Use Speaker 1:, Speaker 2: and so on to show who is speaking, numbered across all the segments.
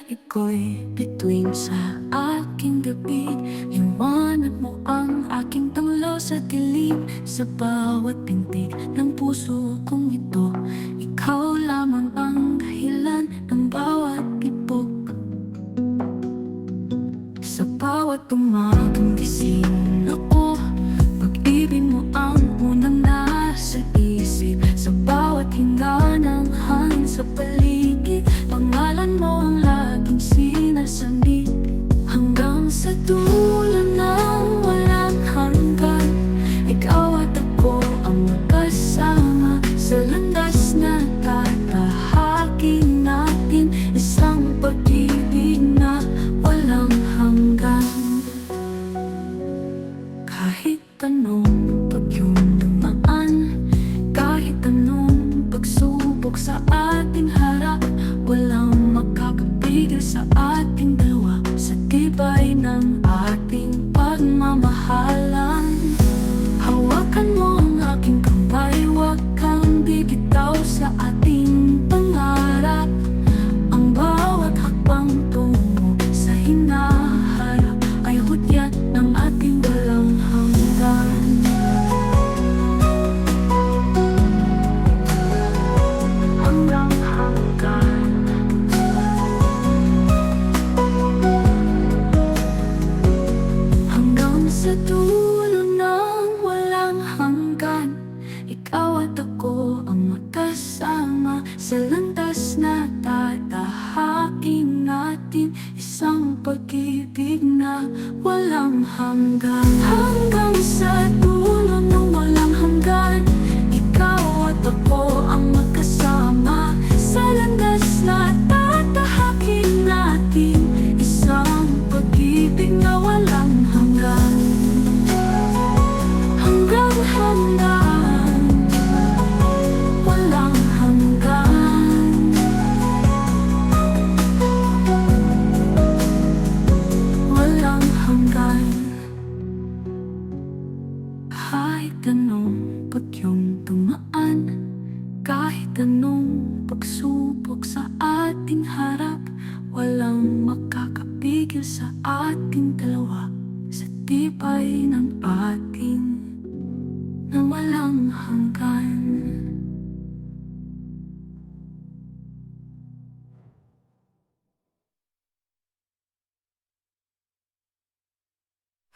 Speaker 1: iko'y bituin sa aking gabi. Liwanag mo ang aking tanglaw sa dilim. Sa bawat pintig ng puso kong ito, ikaw lamang ang dahilan ng bawat tibok. Sa bawat umagang gising ako, pag-ibig mo ang unang nasa isip. Sa bawat hinga ng hangin sa paligid, pangalan mo ang laging sinasambit. Hanggang sa dulo ng walang hanggan, ikaw at ako ang magkasama. Sa landas na tatahakin natin, isang pag-ibig na walang hanggan. Kahit anong bagyong dumaan, kahit anong pagsubok sa ating harap, walang makakapigil sa ating dalawa, sa tibay ng ating pagmamahalan. Hawakan mo ang aking kamay, huwag kang bibitaw sa ating pangarap. Ang bawat hakbang tungo sa hinaharap ay hudyat ng ating walang hanggan. Hanggang hanggan. Hanggang sa dulo ng walang hanggan, ikaw at ako ang magkasama. Sa landas na tatahakin natin, isang pag-ibig na walang hanggan. Hanggang sa dulo ng walang hanggan, ikaw at ako ang magkasama. Sa landas na tatahakin natin, isang pag-ibig na walang hanggan. Hanggang hanggan, walang hanggan. Walang hanggan. Kahit anong bagyong dumaan, kahit anong pagsubok sa ating harap, walang makakapigil sa ating dalawa, sa tibay ng ating na walang hanggan.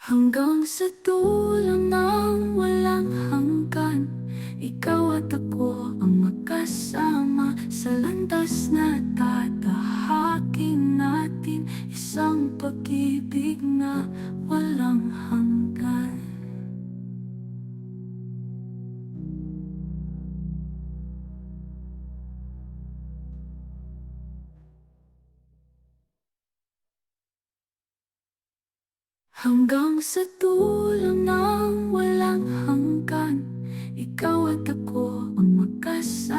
Speaker 1: Hanggang sa dulo ng walang hanggan, ikaw at ako ang magkasama. Sa landas na tatahakin natin, isang pag-ibig na walang hanggan. Hanggang sa dulo ng walang hanggan, ikaw at ako ang magkasama.